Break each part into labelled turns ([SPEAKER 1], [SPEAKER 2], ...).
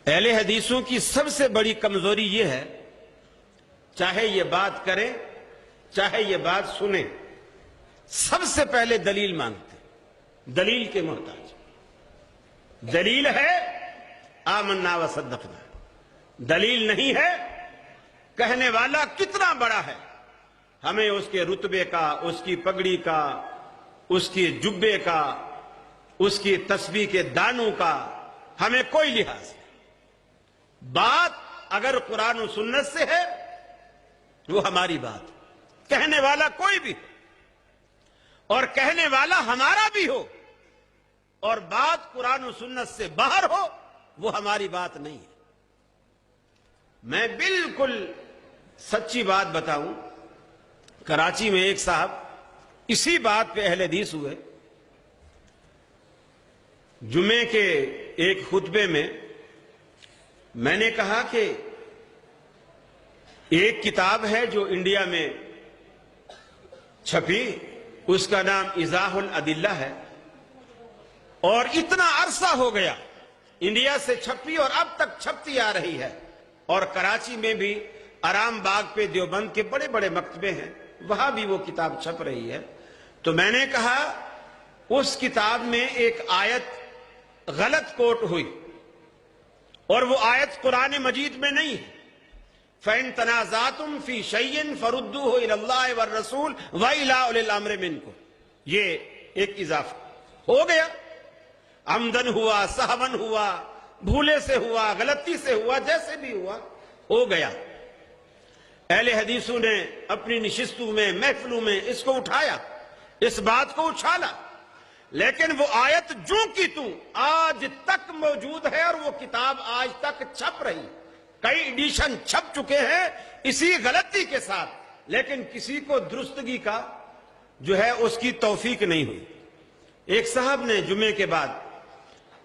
[SPEAKER 1] اہل حدیثوں کی سب سے بڑی کمزوری یہ ہے، چاہے یہ بات کریں چاہے یہ بات سنیں، سب سے پہلے دلیل مانگتے، دلیل کے محتاج۔ دلیل ہے آمنا و صدقنا، دلیل نہیں ہے کہنے والا کتنا بڑا ہے، ہمیں اس کے رتبے کا، اس کی پگڑی کا، اس کی جبے کا، اس کی تسبیح کے دانوں کا ہمیں کوئی لحاظ نہیں۔ بات اگر قرآن و سنت سے ہے وہ ہماری بات، کہنے والا کوئی بھی ہو اور کہنے والا ہمارا بھی ہو، اور بات قرآن و سنت سے باہر ہو، وہ ہماری بات نہیں ہے۔ میں بالکل سچی بات بتاؤں، کراچی میں ایک صاحب اسی بات پہ اہل حدیث ہوئے، جمعے کے ایک خطبے میں نے کہا کہ ایک کتاب ہے جو انڈیا میں چھپی، اس کا نام ایضاح الادلہ ہے، اور اتنا عرصہ ہو گیا انڈیا سے چھپی اور اب تک چھپتی آ رہی ہے، اور کراچی میں بھی آرام باغ پہ دیوبند کے بڑے بڑے مکتبے ہیں، وہاں بھی وہ کتاب چھپ رہی ہے۔ تو میں نے کہا اس کتاب میں ایک آیت غلط کوٹ ہوئی، اور وہ آیت قرآن مجید میں نہیں ہے۔ فَإِن تَنَازَعْتُمْ فِي شَيْءٍ فَرُدُّوهُ إِلَى اللَّهِ وَالرَّسُولِ وَإِلَىٰ أُولِي الْأَمْرِ مِنكُمْ، یہ ایک اضافہ ہو گیا، عمدن ہوا، سہون ہوا، بھولے سے ہوا، غلطی سے ہوا، جیسے بھی ہوا ہو گیا۔ اہل حدیثوں نے اپنی نشستوں میں، محفلوں میں اس کو اٹھایا، اس بات کو اچھالا، لیکن وہ آیت جو کی تو آج تک موجود ہے، اور وہ کتاب آج تک چھپ رہی، کئی ایڈیشن چھپ چکے ہیں اسی غلطی کے ساتھ، لیکن کسی کو درستگی کا جو ہے اس کی توفیق نہیں ہوئی۔ ایک صاحب نے جمعے کے بعد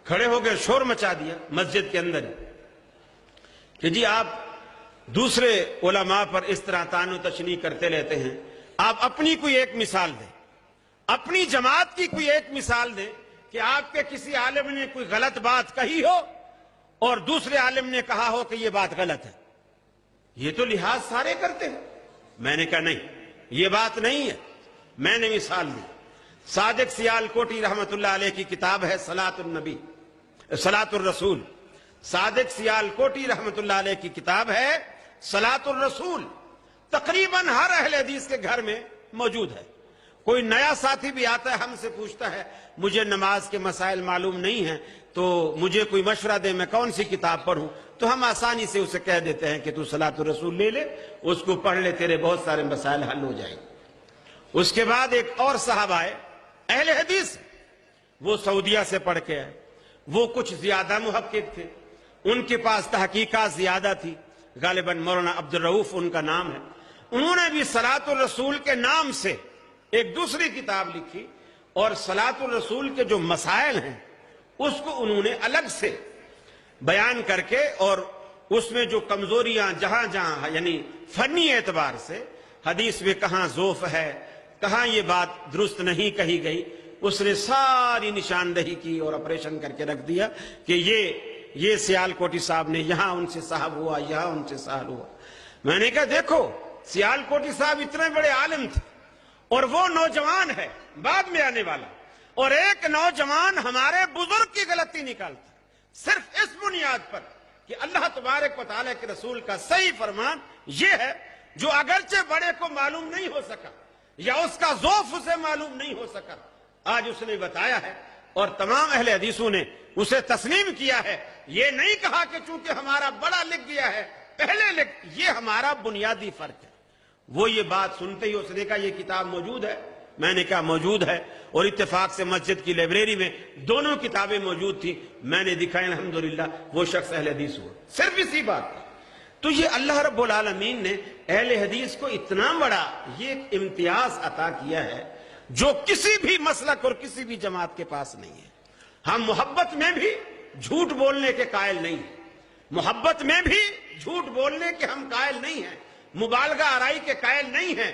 [SPEAKER 1] کھڑے ہو کے شور مچا دیا مسجد کے اندر کہ جی آپ دوسرے علماء پر اس طرح طعن و تشنیع کرتے رہتے ہیں، آپ اپنی کوئی ایک مثال دیں، اپنی جماعت کی کوئی ایک مثال دیں کہ آپ کے کسی عالم نے کوئی غلط بات کہی ہو اور دوسرے عالم نے کہا ہو کہ یہ بات غلط ہے۔ یہ تو لحاظ سارے کرتے ہیں۔ میں نے کہا نہیں، یہ بات نہیں ہے۔ میں نے مثال دی، صادق سیال کوٹی رحمت اللہ علیہ کی کتاب ہے صلاۃ الرسول، صادق سیال کوٹی رحمت اللہ علیہ کی کتاب ہے صلاۃ الرسول، تقریباً ہر اہل حدیث کے گھر میں موجود ہے۔ کوئی نیا ساتھی بھی آتا ہے ہم سے پوچھتا ہے مجھے نماز کے مسائل معلوم نہیں ہیں تو مجھے کوئی مشورہ دے، میں کون سی کتاب پڑھوں؟ تو ہم آسانی سے اسے کہہ دیتے ہیں کہ تو صلاۃ الرسول لے لے، اس کو پڑھ لے، تیرے بہت سارے مسائل حل ہو جائیں۔ اس کے بعد ایک اور صاحب آئے اہل حدیث، وہ سعودیہ سے پڑھ کے آئے، وہ کچھ زیادہ محقق تھے، ان کے پاس تحقیقات زیادہ تھی، غالباً مولانا عبدالرؤف ان کا نام ہے۔ انہوں نے بھی صلاۃ الرسول کے نام سے ایک دوسری کتاب لکھی، اور صلاۃ الرسول کے جو مسائل ہیں اس کو انہوں نے الگ سے بیان کر کے، اور اس میں جو کمزوریاں جہاں جہاں یعنی فنی اعتبار سے حدیث میں کہاں ضعف ہے، کہاں یہ بات درست نہیں کہی گئی، اس نے ساری نشاندہی کی اور آپریشن کر کے رکھ دیا کہ یہ سیال کوٹی صاحب نے یہاں ان سے صاحب ہوا، یہاں ان سے سہل ہوا۔ میں نے کہا دیکھو سیال کوٹی صاحب اتنے بڑے عالم تھے، اور وہ نوجوان ہے بعد میں آنے والا، اور ایک نوجوان ہمارے بزرگ کی غلطی نکالتا صرف اس بنیاد پر کہ اللہ تبارک و تعالیٰ کے رسول کا صحیح فرمان یہ ہے، جو اگرچہ بڑے کو معلوم نہیں ہو سکا یا اس کا ذوف اسے معلوم نہیں ہو سکا، آج اس نے بتایا ہے، اور تمام اہل حدیثوں نے اسے تسلیم کیا ہے۔ یہ نہیں کہا کہ چونکہ ہمارا بڑا لکھ گیا ہے پہلے لکھ، یہ ہمارا بنیادی فرق ہے۔ وہ یہ بات سنتے ہی اس نے کہا یہ کتاب موجود ہے؟ میں نے کہا موجود ہے، اور اتفاق سے مسجد کی لائبریری میں دونوں کتابیں موجود تھیں، میں نے دکھائی، الحمدللہ وہ شخص اہل حدیث ہوا صرف اسی بات پر۔ تو یہ اللہ رب العالمین نے اہل حدیث کو اتنا بڑا یہ امتیاز عطا کیا ہے جو کسی بھی مسلک اور کسی بھی جماعت کے پاس نہیں ہے۔ ہم محبت میں بھی جھوٹ بولنے کے قائل نہیں ہیں، محبت میں بھی جھوٹ بولنے کے ہم قائل نہیں ہیں، مبالغہ آرائی کے قائل نہیں ہیں،